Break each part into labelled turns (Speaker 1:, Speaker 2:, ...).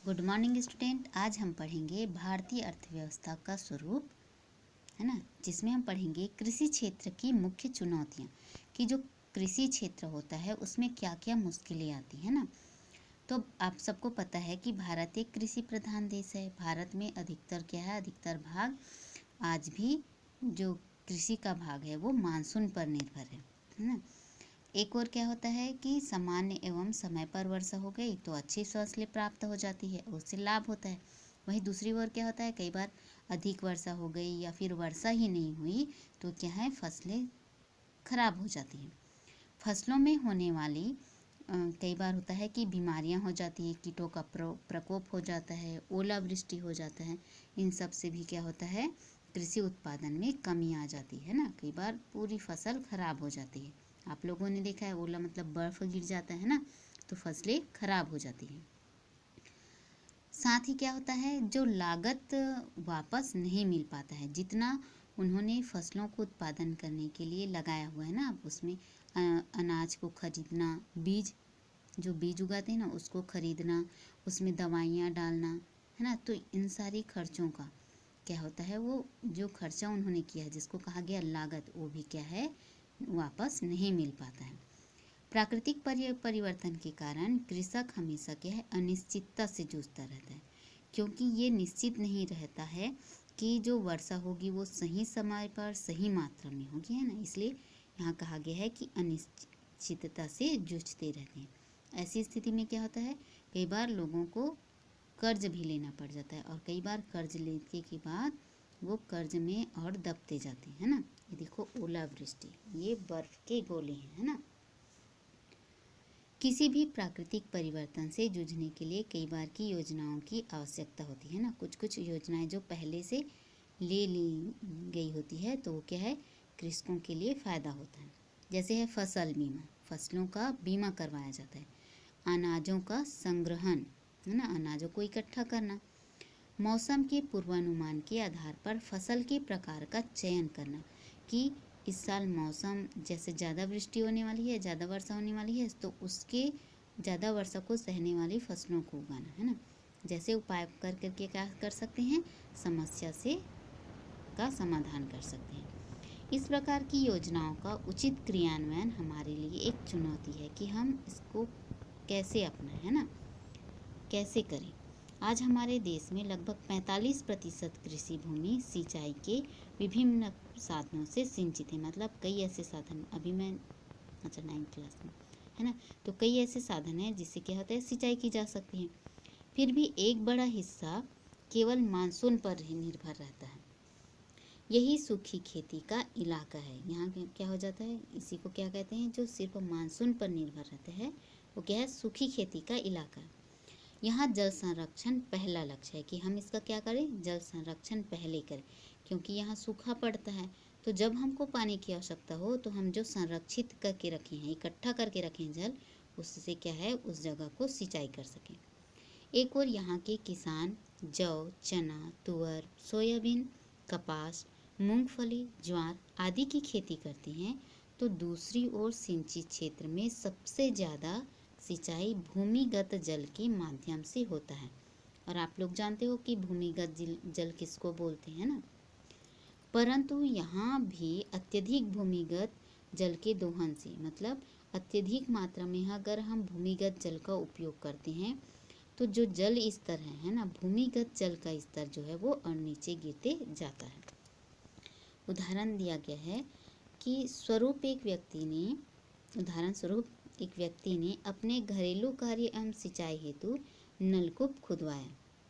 Speaker 1: Good morning student. आज हम पढ़ेंगे भारतीय अर्थव्यवस्था का स्वरूप, है ना, जिसमें हम पढ़ेंगे कृषि क्षेत्र की मुख्य चुनौतियाँ कि जो कृषि क्षेत्र होता है उसमें क्या क्या मुश्किलें आती है ना। तो आप सबको पता है कि भारत एक कृषि प्रधान देश है। भारत में अधिकतर क्या है, अधिकतर भाग आज भी जो कृषि का भाग है वो मानसून पर निर्भर है ना। एक और क्या होता है कि सामान्य एवं समय पर वर्षा हो गई तो अच्छी फसलें प्राप्त हो जाती है, उससे लाभ होता है। वहीं दूसरी ओर क्या होता है, कई बार अधिक वर्षा हो गई या फिर वर्षा ही नहीं हुई तो क्या है, फसलें खराब हो जाती हैं। फसलों में होने वाली कई बार होता है कि बीमारियां हो जाती हैं, कीटों का प्रकोप हो जाता है, ओलावृष्टि हो जाता है। इन सब से भी क्या होता है, कृषि उत्पादन में कमी आ जाती है ना। कई बार पूरी फसल खराब हो जाती है। आप लोगों ने देखा है, ओला मतलब बर्फ गिर जाता है ना, तो फसलें खराब हो जाती हैं। साथ ही क्या होता है, जो लागत वापस नहीं मिल पाता है, जितना उन्होंने फसलों को उत्पादन करने के लिए लगाया हुआ है ना, उसमें अनाज को खरीदना, जो बीज उगाते हैं ना उसको खरीदना, उसमें दवाइयाँ डालना, है ना। तो इन सारी खर्चों का क्या होता है, वो जो खर्चा उन्होंने किया है जिसको कहा गया लागत, वो भी क्या है, वापस नहीं मिल पाता है। प्राकृतिक परिवर्तन के कारण कृषक हमेशा क्या है, अनिश्चितता से जूझता रहता है, क्योंकि ये निश्चित नहीं रहता है कि जो वर्षा होगी वो सही समय पर सही मात्रा में होगी, है ना। इसलिए यहाँ कहा गया है कि अनिश्चितता से जूझते रहते हैं। ऐसी स्थिति में क्या होता है, कई बार लोगों को कर्ज भी लेना पड़ जाता है, और कई बार कर्ज लेने के बाद वो कर्ज में और दबते जाते हैं, है ना। ये देखो ओलावृष्टि, ये बर्फ के गोले हैं, है ना। किसी भी प्राकृतिक परिवर्तन से जूझने के लिए कई बार की योजनाओं की आवश्यकता होती है ना। कुछ कुछ योजनाएं जो पहले से ले ली गई होती है तो वो क्या है, कृषकों के लिए फ़ायदा होता है। जैसे है फसल बीमा, फसलों का बीमा करवाया जाता है। अनाजों का संग्रहण, है ना, अनाजों को इकट्ठा करना। मौसम के पूर्वानुमान के आधार पर फसल के प्रकार का चयन करना कि इस साल मौसम जैसे ज़्यादा वृष्टि होने वाली है, ज़्यादा वर्षा होने वाली है, तो उसके ज़्यादा वर्षा को सहने वाली फसलों को उगाना, है ना। जैसे उपाय कर करके क्या कर सकते हैं, समस्या से का समाधान कर सकते हैं। इस प्रकार की योजनाओं का उचित क्रियान्वयन हमारे लिए एक चुनौती है कि हम इसको कैसे अपनाएं, है ना, कैसे करें। आज हमारे देश में लगभग 45% कृषि भूमि सिंचाई के विभिन्न साधनों से सिंचित है। मतलब कई ऐसे साधन, अभी मैं 9th क्लास में, है ना, तो कई ऐसे साधन हैं जिससे क्या होता है, सिंचाई की जा सकती है। फिर भी एक बड़ा हिस्सा केवल मानसून पर ही निर्भर रहता है। यही सूखी खेती का इलाका है। यहाँ क्या हो जाता है, इसी को क्या कहते हैं, जो सिर्फ मानसून पर निर्भर रहते हैं, वो क्या है, सूखी खेती का इलाका है। यहाँ जल संरक्षण पहला लक्ष्य है कि हम इसका क्या करें, जल संरक्षण पहले करें, क्योंकि यहाँ सूखा पड़ता है। तो जब हमको पानी की आवश्यकता हो तो हम जो संरक्षित करके रखे हैं, इकट्ठा करके रखे हैं जल, उससे क्या है, उस जगह को सिंचाई कर सकें। एक और यहाँ के किसान जौ, चना, तुअर, सोयाबीन, कपास, मूंगफली, ज्वार आदि की खेती करते हैं, तो दूसरी ओर सिंचित क्षेत्र में सबसे ज़्यादा सिंचाई भूमिगत जल के माध्यम से होता है। और आप लोग जानते हो कि भूमिगत जल किसको बोलते हैं ना। परंतु यहाँ भी अत्यधिक भूमिगत जल के दोहन से, मतलब अत्यधिक मात्रा में अगर हम भूमिगत जल का उपयोग करते हैं तो जो जल स्तर है ना, भूमिगत जल का स्तर जो है वो और नीचे गिरते जाता है। उदाहरण दिया गया है कि उदाहरण स्वरूप एक व्यक्ति ने अपने घरेलू कार्य एवं सिंचाई हेतु नलकूप खुदवाया,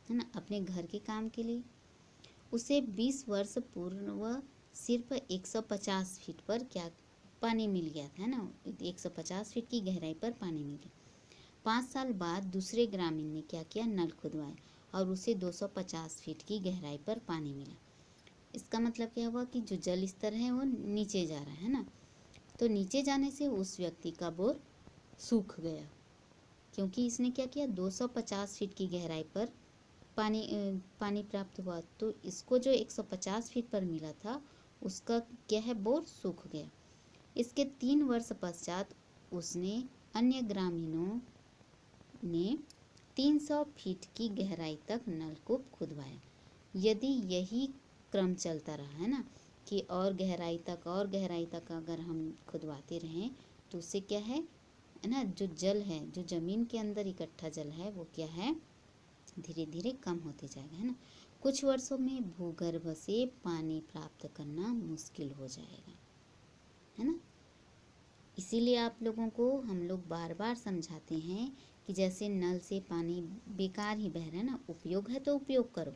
Speaker 1: है ना, अपने घर के काम के लिए। उसे 20 वर्ष पूर्व सिर्फ 150 फीट पर क्या पानी मिल गया था, है ना, 150 फीट की गहराई पर पानी मिल गया। 5 साल बाद दूसरे ग्रामीण ने क्या किया, नल खुदवाया और उसे 250 फीट की गहराई पर पानी मिला। इसका मतलब क्या हुआ कि जो जल स्तर है वो नीचे जा रहा है ना। तो नीचे जाने से उस व्यक्ति का बोर सूख गया, क्योंकि इसने क्या किया, 250 फीट की गहराई पर पानी प्राप्त हुआ। तो इसको जो 150 फीट पर मिला था उसका क्या है, बोर सूख गया। इसके 3 वर्ष पश्चात उसने अन्य ग्रामीणों ने 300 फीट की गहराई तक नलकूप खुदवाया। यदि यही क्रम चलता रहा है ना कि और गहराई तक अगर हम खुदवाते रहें तो उससे क्या है ना, जो जल है, जो ज़मीन के अंदर इकट्ठा जल है वो क्या है, धीरे धीरे कम होते जाएगा, है ना। कुछ वर्षों में भूगर्भ से पानी प्राप्त करना मुश्किल हो जाएगा, है ना। इसीलिए आप लोगों को हम लोग बार बार समझाते हैं कि जैसे नल से पानी बेकार ही बह रहा है ना, उपयोग है तो उपयोग करो,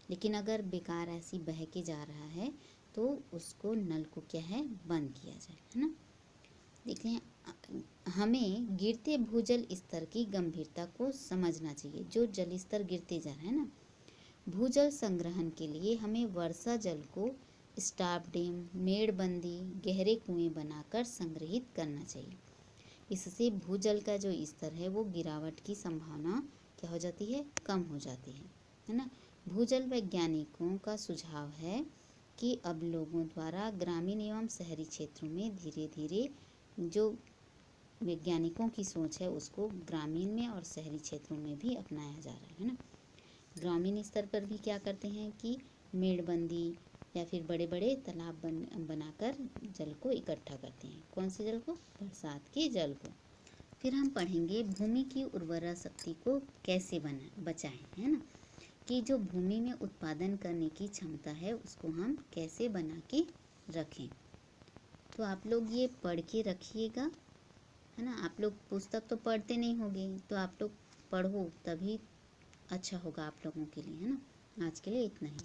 Speaker 1: लेकिन अगर बेकार ऐसी बह के जा रहा है तो उसको नल को क्या है, बंद किया जाए, है ना। देखें, हमें गिरते भूजल स्तर की गंभीरता को समझना चाहिए। जो जल स्तर गिरते जा रहा है ना, भूजल संग्रहण के लिए हमें वर्षा जल को स्टॉप डैम, मेड़बंदी, गहरे कुएं बनाकर संग्रहित करना चाहिए। इससे भूजल का जो स्तर है वो गिरावट की संभावना क्या हो जाती है, कम हो जाती है ना। भूजल वैज्ञानिकों का सुझाव है कि अब लोगों द्वारा ग्रामीण एवं शहरी क्षेत्रों में धीरे धीरे जो वैज्ञानिकों की सोच है उसको ग्रामीण में और शहरी क्षेत्रों में भी अपनाया जा रहा है ना। ग्रामीण स्तर पर भी क्या करते हैं कि मेड़बंदी या फिर बड़े बड़े तालाब बनाकर जल को इकट्ठा करते हैं। कौन से जल को, बरसात के जल को। फिर हम पढ़ेंगे भूमि की उर्वरा शक्ति को कैसे बचाएं, है ना, कि जो भूमि में उत्पादन करने की क्षमता है उसको हम कैसे बना के रखें। तो आप लोग ये पढ़ के रखिएगा, है ना। आप लोग पुस्तक तो पढ़ते नहीं होंगे, तो आप लोग पढ़ो तभी अच्छा होगा आप लोगों के लिए, है ना। आज के लिए इतना ही।